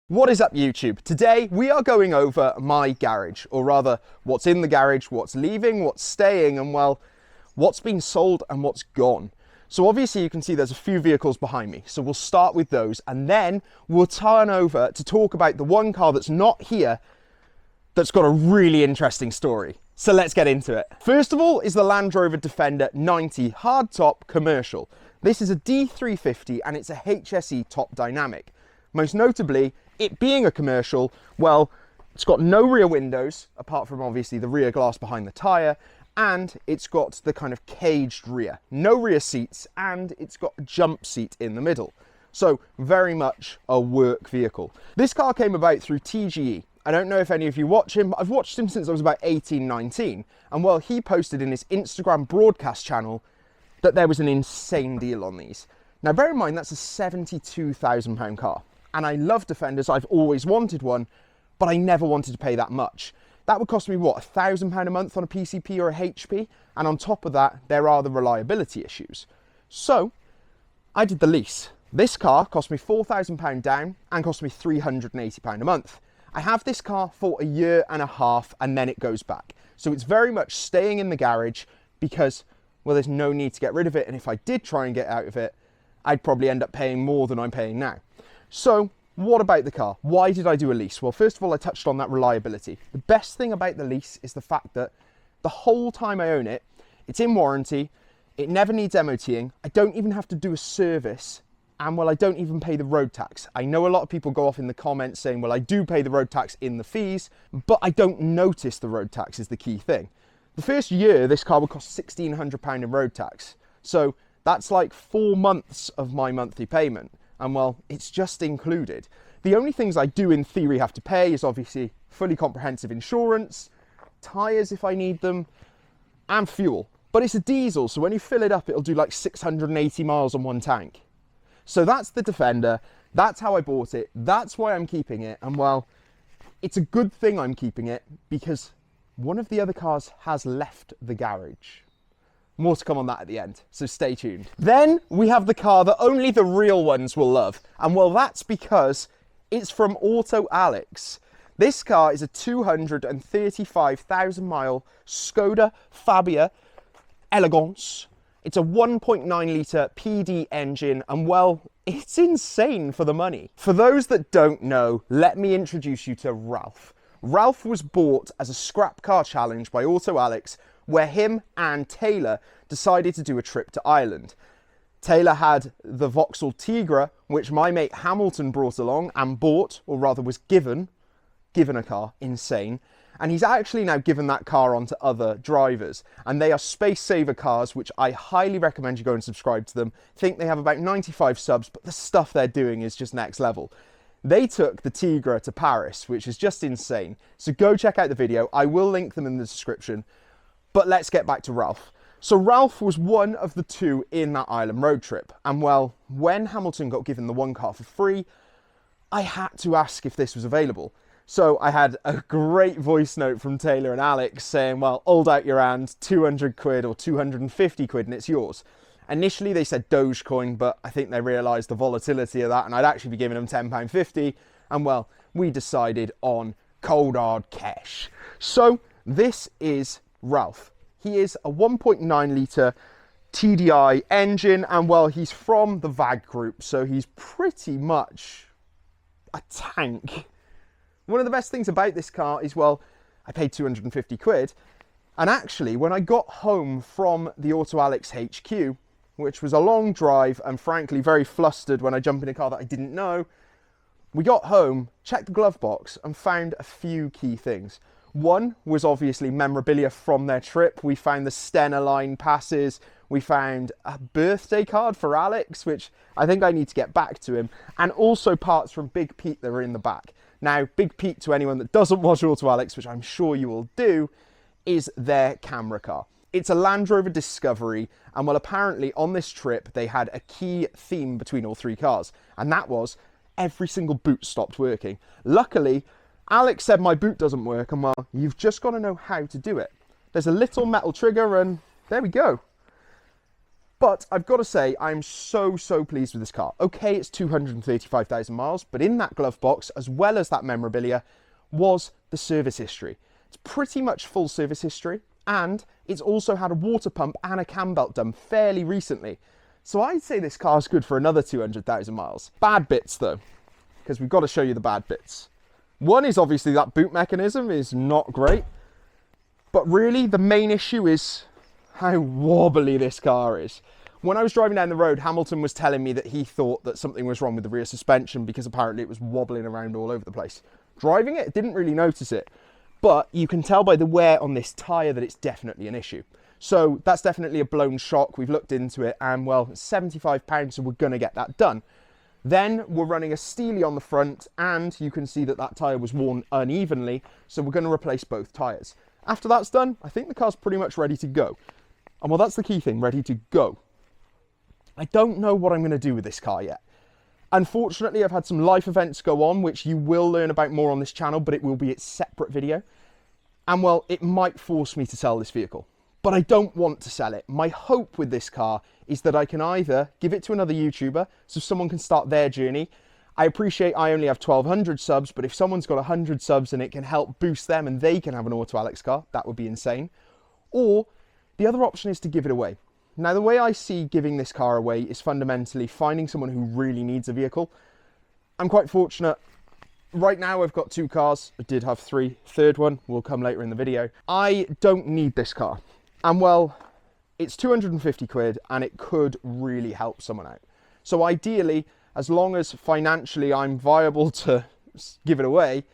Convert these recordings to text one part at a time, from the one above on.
What is up, YouTube? Today we are going over my garage, or rather what's in the garage, what's leaving, what's staying, and well, what's been sold and what's gone. So obviously you can see there's a few vehicles behind me, so we'll start with those and then we'll turn over to talk about the one car that's not here that's got a really interesting story. So let's get into it. First of all is the Land Rover Defender 90 hardtop commercial. This is a D350 and it's a HSE top dynamic. Most notably, it being a commercial, well, it's got no rear windows, apart from obviously the rear glass behind the tyre, and it's got the kind of caged rear. No rear seats, and it's got a jump seat in the middle. So, very much a work vehicle. This car came about through TGE. I don't know if any of you watch him, but I've watched him since I was about 18, 19. And well, he posted in his Instagram broadcast channel that there was an insane deal on these. Now, bear in mind, that's a £72,000 car. And I love Defenders, I've always wanted one, but I never wanted to pay that much. That would cost me, what, £1,000 a month on a PCP or a HP? And on top of that, there are the reliability issues. So, I did the lease. This car cost me £4,000 down and cost me £380 a month. I have this car for a year and a half and then it goes back. So it's very much staying in the garage because, well, there's no need to get rid of it. And if I did try and get out of it, I'd probably end up paying more than I'm paying now. So what about the car? Why did I do a lease? Well, first of all, I touched on that reliability. The best thing about the lease is the fact that the whole time I own it, it's in warranty, it never needs MOTing, I don't even have to do a service, and well, I don't even pay the road tax. I know a lot of people go off in the comments saying, well, I do pay the road tax in the fees, but I don't notice the road tax is the key thing. The first year, this car would cost £1,600 in road tax. So that's like 4 months of my monthly payment. And well, it's just included. The only things I do in theory have to pay is obviously fully comprehensive insurance, tyres if I need them, and fuel. But it's a diesel, so when you fill it up, it'll do like 680 miles on one tank. So that's the Defender, that's how I bought it, that's why I'm keeping it, and well, it's a good thing I'm keeping it because one of the other cars has left the garage. More to come on that at the end, so stay tuned. Then we have the car that only the real ones will love. And well, that's because it's from Auto Alex. This car is a 235,000 mile Skoda Fabia Elegance. It's a 1.9 litre PD engine, and well, it's insane for the money. For those that don't know, let me introduce you to Ralph. Ralph was bought as a scrap car challenge by Auto Alex, where him and Taylor decided to do a trip to Ireland. Taylor had the Vauxhall Tigra, which my mate Hamilton brought along and bought, or rather was given a car, insane. And he's actually now given that car on to other drivers. And they are spacesavercars, which I highly recommend you go and subscribe to them. I think they have about 95 subs, but the stuff they're doing is just next level. They took the Tigra to Paris, which is just insane. So go check out the video. I will link them in the description. But let's get back to Ralph. So Ralph was one of the two in that Ireland road trip. And well, when Hamilton got given the one car for free, I had to ask if this was available. So I had a great voice note from Taylor and Alex saying, well, hold out your hand, 200 quid or 250 quid and it's yours. Initially they said Dogecoin, but I think they realised the volatility of that and I'd actually be giving them £10.50. And well, we decided on cold hard cash. So this is Ralph. He is a 1.9 litre TDI engine, and well, he's from the VAG group, so he's pretty much a tank. One of the best things about this car is, well, I paid 250 quid, and actually, when I got home from the Auto Alex HQ, which was a long drive, and frankly, very flustered when I jumped in a car that I didn't know, we got home, checked the glove box, and found a few key things. One was obviously memorabilia from their trip. We found the Stena line passes. We found a birthday card for Alex, which I think I need to get back to him. And also parts from Big Pete that are in the back. Now, Big Pete, to anyone that doesn't watch Auto Alex, which I'm sure you will do, is their camera car. It's a Land Rover Discovery. And well, apparently on this trip, they had a key theme between all three cars. And that was every single boot stopped working. Luckily, Alex said my boot doesn't work, and well, you've just got to know how to do it. There's a little metal trigger, and there we go. But I've got to say, I'm so pleased with this car. Okay, it's 235,000 miles, but in that glove box, as well as that memorabilia, was the service history. It's pretty much full service history, and it's also had a water pump and a cam belt done fairly recently. So I'd say this car's good for another 200,000 miles. Bad bits though, because we've got to show you the bad bits. One is obviously that boot mechanism is not great, but really the main issue is how wobbly this car is. When I was driving down the road, Hamilton was telling me that he thought that something was wrong with the rear suspension because apparently it was wobbling around all over the place. Driving it, didn't really notice it, but you can tell by the wear on this tyre that it's definitely an issue. So that's definitely a blown shock. We've looked into it and well, it's £75, so we're gonna get that done. Then we're running a Steely on the front and you can see that that tyre was worn unevenly, so we're gonna replace both tyres. After that's done, I think the car's pretty much ready to go. And well, that's the key thing, ready to go. I don't know what I'm going to do with this car yet. Unfortunately, I've had some life events go on, which you will learn about more on this channel, but it will be its separate video. And well, it might force me to sell this vehicle, but I don't want to sell it. My hope with this car is that I can either give it to another YouTuber so someone can start their journey. I appreciate I only have 1,200 subs, but if someone's got 100 subs and it can help boost them and they can have an Auto Alex car, that would be insane. Or the other option is to give it away. Now, the way I see giving this car away is fundamentally finding someone who really needs a vehicle. I'm quite fortunate. Right now, I've got 2 cars. I did have 3. Third one will come later in the video. I don't need this car. And well, it's 250 quid and it could really help someone out. So ideally, as long as financially I'm viable to give it away,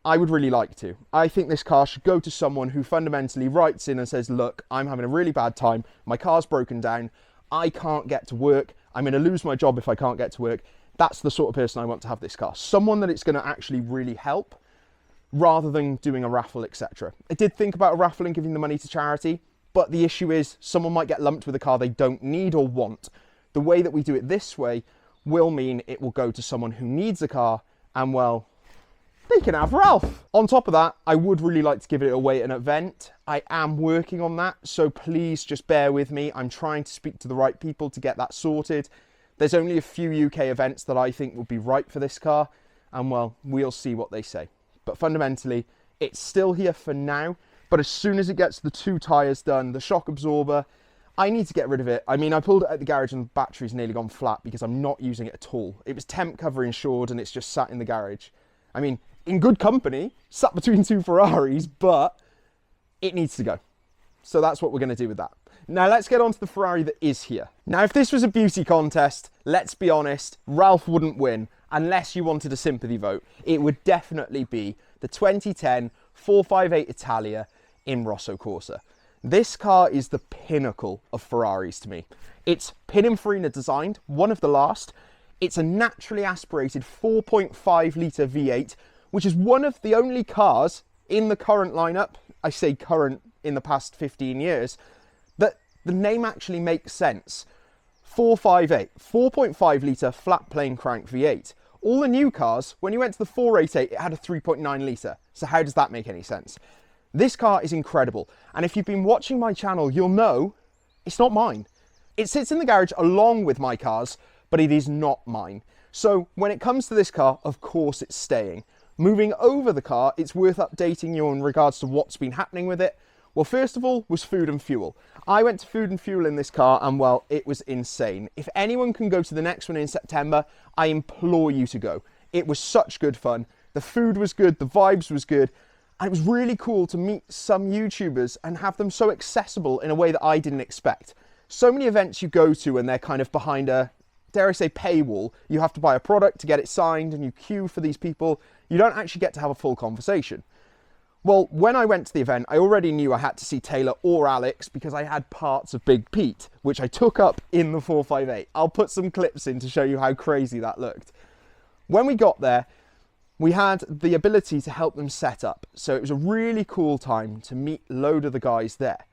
I would really like to. I think this car should go to someone who fundamentally writes in and says, look, I'm having a really bad time. My car's broken down. I can't get to work. I'm going to lose my job if I can't get to work. That's the sort of person I want to have this car. Someone that it's going to actually really help rather than doing a raffle, etc. I did think about a raffle and giving the money to charity, but the issue is someone might get lumped with a car they don't need or want. The way that we do it this way will mean it will go to someone who needs a car and well, they can have Ralph. On top of that, I would really like to give it away at an event. I am working on that, so please just bear with me. I'm trying to speak to the right people to get that sorted. There's only a few UK events that I think will be right for this car, and well, we'll see what they say. But fundamentally, it's still here for now, but as soon as it gets the 2 tyres done, the shock absorber, I need to get rid of it. I mean, I pulled it out the garage and the battery's nearly gone flat because I'm not using it at all. It was temp cover insured and it's just sat in the garage. I mean, in good company, sat between 2 Ferraris, but it needs to go. So that's what we're going to do with that. Now let's get on to the Ferrari that is here. Now, if this was a beauty contest, let's be honest, Ralph wouldn't win unless you wanted a sympathy vote. It would definitely be the 2010 458 Italia in Rosso Corsa. This car is the pinnacle of Ferraris to me. It's Pininfarina designed, one of the last. It's a naturally aspirated 4.5 litre V8, which is one of the only cars in the current lineup, I say current in the past 15 years, that the name actually makes sense. 458, 4.5 litre flat plane crank V8. All the new cars, when you went to the 488, it had a 3.9 litre. So how does that make any sense? This car is incredible. And if you've been watching my channel, you'll know it's not mine. It sits in the garage along with my cars, but it is not mine. So when it comes to this car, of course it's staying. Moving over the car, it's worth updating you in regards to what's been happening with it. Well, first of all, was food and fuel. I went to food and fuel in this car and well, it was insane. If anyone can go to the next one in September, I implore you to go. It was such good fun. The food was good, the vibes was good. And it was really cool to meet some YouTubers and have them so accessible in a way that I didn't expect. So many events you go to and they're kind of behind a, dare I say, paywall. You have to buy a product to get it signed and you queue for these people. You don't actually get to have a full conversation. Well, when I went to the event, I already knew I had to see Taylor or Alex because I had parts of Big Pete, which I took up in the 458. I'll put some clips in to show you how crazy that looked. When we got there, we had the ability to help them set up. So it was a really cool time to meet a load of the guys there.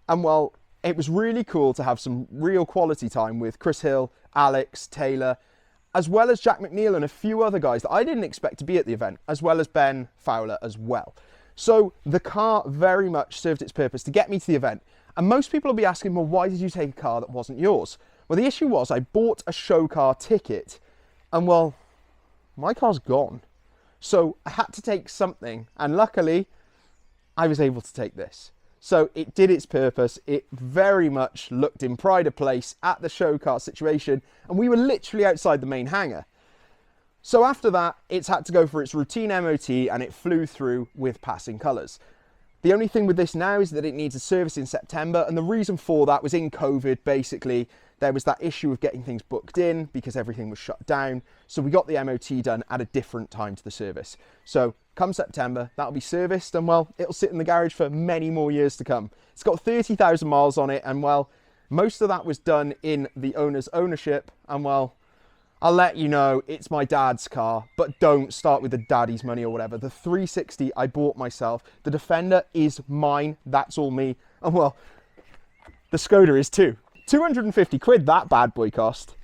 And well, it was really cool to have some real quality time with Chris Hill, Alex, Taylor, as well as Jack McNeil and a few other guys that I didn't expect to be at the event, as well as Ben Fowler as well. So the car very much served its purpose to get me to the event. And most people will be asking, well, why did you take a car that wasn't yours? Well, the issue was I bought a show car ticket and, well, my car's gone. So I had to take something, and luckily I was able to take this. So it did its purpose. It very much looked in pride of place at the show car situation, and we were literally outside the main hangar. So after that, it's had to go for its routine MOT, and it flew through with passing colours. The only thing with this now is that it needs a service in September, and the reason for that was in COVID. Basically, there was that issue of getting things booked in because everything was shut down. So we got the MOT done at a different time to the service. So come September, that'll be serviced, and well, it'll sit in the garage for many more years to come. It's got 30,000 miles on it, and well, most of that was done in the owner's ownership, and well, I'll let you know, it's my dad's car, but don't start with the daddy's money or whatever. The 360 I bought myself. The Defender is mine. That's all me. And well, the Skoda is too. 250 quid that bad boy cost.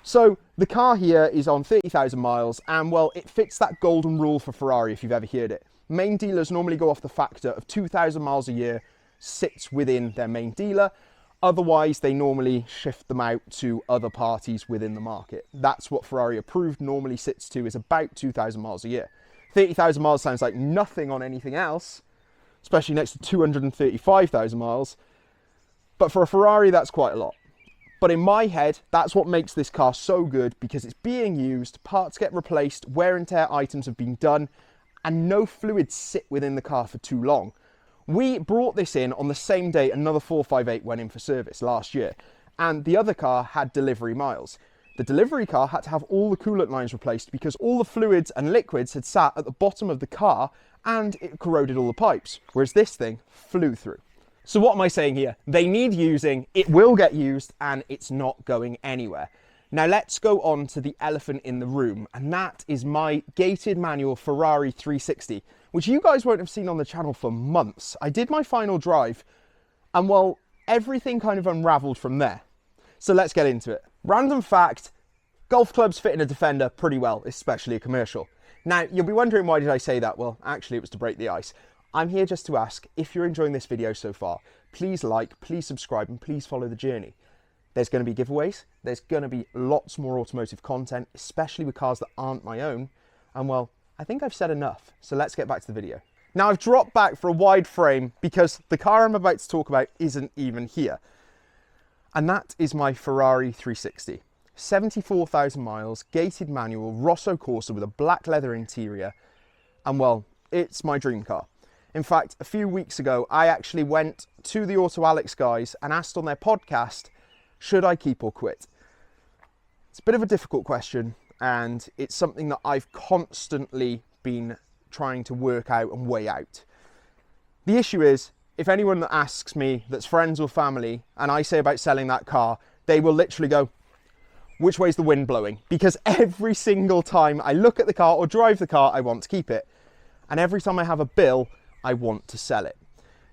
So the car here is on 30,000 miles, and well, it fits that golden rule for Ferrari if you've ever heard it. Main dealers normally go off the factor of 2,000 miles a year sits within their main dealer. Otherwise, they normally shift them out to other parties within the market. That's what Ferrari approved normally sits to, is about 2,000 miles a year. 30,000 miles sounds like nothing on anything else, especially next to 235,000 miles. But for a Ferrari, that's quite a lot. But in my head, that's what makes this car so good, because it's being used, parts get replaced, wear and tear items have been done, and no fluids sit within the car for too long. We brought this in on the same day another 458 went in for service last year, and the other car had delivery miles. The delivery car had to have all the coolant lines replaced because all the fluids and liquids had sat at the bottom of the car and it corroded all the pipes, whereas this thing flew through. So what am I saying here? They need using, it will get used, and it's not going anywhere. Now let's go on to the elephant in the room, and that is my gated manual Ferrari 360, which you guys won't have seen on the channel for months. I did my final drive, and well, everything kind of unraveled from there. So let's get into it. Random fact, golf clubs fit in a Defender pretty well, especially a commercial. Now, you'll be wondering, why did I say that? Well, actually it was to break the ice. I'm here just to ask, if you're enjoying this video so far, please like, please subscribe, and please follow the journey. There's going to be giveaways, there's going to be lots more automotive content, especially with cars that aren't my own, and well, I think I've said enough, so let's get back to the video. Now I've dropped back for a wide frame because the car I'm about to talk about isn't even here. And that is my Ferrari 360. 74,000 miles, gated manual, Rosso Corsa with a black leather interior, and well, it's my dream car. In fact, a few weeks ago, I actually went to the Auto Alex guys and asked on their podcast, should I keep or quit? It's a bit of a difficult question, and it's something that I've constantly been trying to work out and weigh out. The issue is, if anyone that asks me that's friends or family, and I say about selling that car, they will literally go, which way's the wind blowing? Because every single time I look at the car or drive the car, I want to keep it. And every time I have a bill, I want to sell it.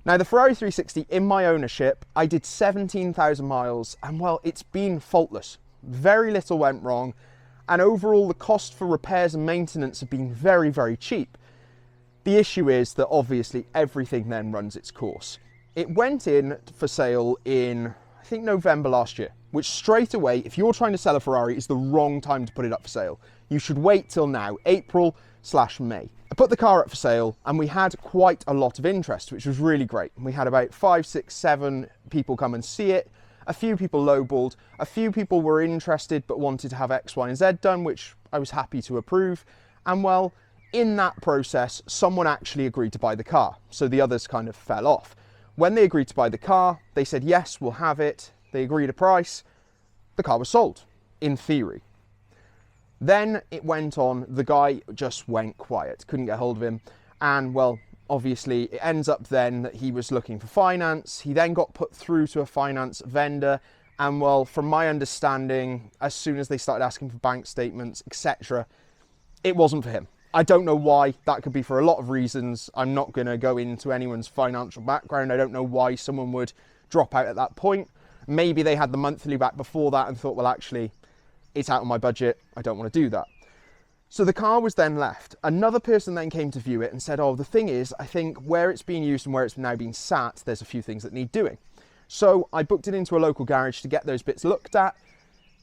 Now the Ferrari 360 in my ownership, I did 17,000 miles, and well, it's been faultless. Very little went wrong, and overall the cost for repairs and maintenance have been very, very cheap. The issue is that obviously everything then runs its course. It went in for sale in, I think, November last year, which straight away, if you're trying to sell a Ferrari, is the wrong time to put it up for sale. You should wait till now, April/May. I put the car up for sale, and we had quite a lot of interest, which was really great. We had about 5, 6, 7 people come and see it. A few people lowballed. A few people were interested but wanted to have X, Y, and Z done, which I was happy to approve. And well, in that process, someone actually agreed to buy the car. So the others kind of fell off. When they agreed to buy the car, they said, yes, we'll have it. They agreed a price. The car was sold, in theory. Then it went on, the guy just went quiet, couldn't get hold of him, and well, obviously it ends up then that he was looking for finance. He then got put through to a finance vendor, and well, from my understanding, as soon as they started asking for bank statements, etc., it wasn't for him. I don't know why. That could be for a lot of reasons. I'm not going to go into anyone's financial background. I don't know why someone would drop out at that point. Maybe they had the monthly back before that and thought, well, actually, it's out of my budget, I don't want to do that. So the car was then left. Another person then came to view it and said, oh, the thing is, I think where it's being used and where it's now being sat, there's a few things that need doing. So I booked it into a local garage to get those bits looked at.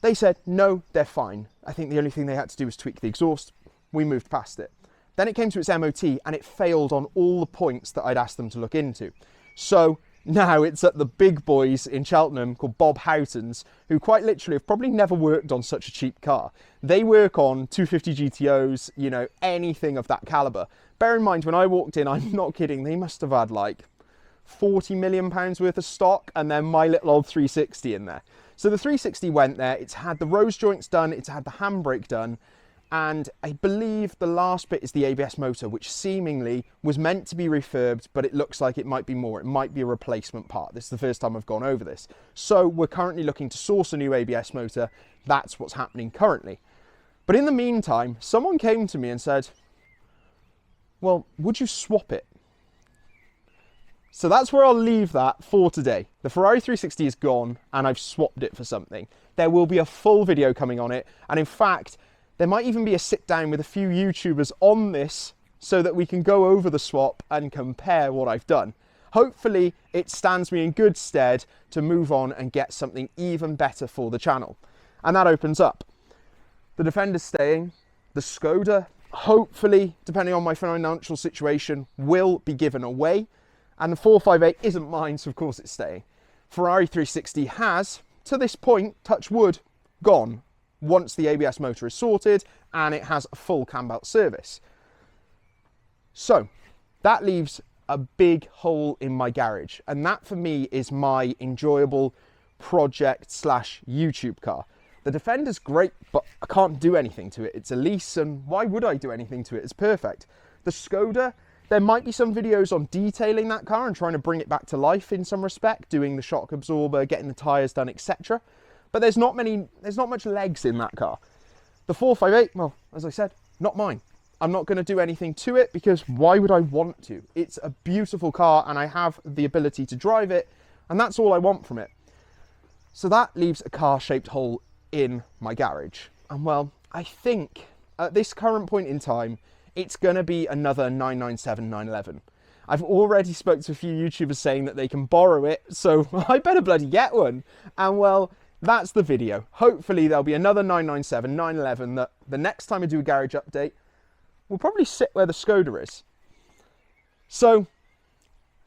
They said, no, they're fine. I think the only thing they had to do was tweak the exhaust. We moved past it. Then it came to its MOT and it failed on all the points that I'd asked them to look into. So now it's at the big boys in Cheltenham called Bob Houghton's, who quite literally have probably never worked on such a cheap car. They work on 250 GTOs, you know, anything of that caliber. Bear in mind, when I walked in, I'm not kidding, they must have had like 40 million pounds worth of stock and then my little old 360 in there. So the 360 went there, it's had the rose joints done, it's had the handbrake done, and I believe the last bit is the ABS motor, which seemingly was meant to be refurbed, but it looks like it might be more. It might be a replacement part. This is the first time I've gone over this. So we're currently looking to source a new ABS motor. That's what's happening currently. But in the meantime, someone came to me and said, well, would you swap it? So that's where I'll leave that for today. The Ferrari 360 is gone and I've swapped it for something. There will be a full video coming on it. And in fact, there might even be a sit down with a few YouTubers on this so that we can go over the swap and compare what I've done. Hopefully it stands me in good stead to move on and get something even better for the channel. And that opens up. The Defender's staying. The Skoda, hopefully, depending on my financial situation, will be given away. And the 458 isn't mine, so of course it's staying. Ferrari 360 has, to this point, touch wood, gone once the ABS motor is sorted and it has a full cam belt service. So that leaves a big hole in my garage, and that for me is my enjoyable project slash YouTube car. The Defender's great, but I can't do anything to it. It's a lease, and why would I do anything to it? It's perfect. The Skoda, there might be some videos on detailing that car and trying to bring it back to life in some respect, doing the shock absorber, getting the tyres done, etc. But there's not much legs in that car. The 458, well, as I said, not mine. I'm not going to do anything to it because why would I want to? It's a beautiful car and I have the ability to drive it, and that's all I want from it. So that leaves a car-shaped hole in my garage. And well, I think at this current point in time, it's going to be another 997 911. I've already spoke to a few YouTubers saying that they can borrow it, so I better bloody get one. And well, that's the video. Hopefully there'll be another 997 911 that the next time I do a garage update will probably sit where the Skoda is. So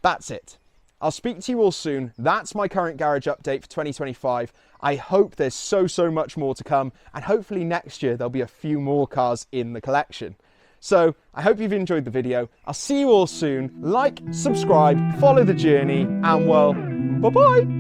that's it. I'll speak to you all soon. That's my current garage update for 2025. I hope there's so much more to come, and hopefully next year there'll be a few more cars in the collection. So I hope you've enjoyed the video. I'll see you all soon. Like, subscribe, follow the journey, and well, bye-bye.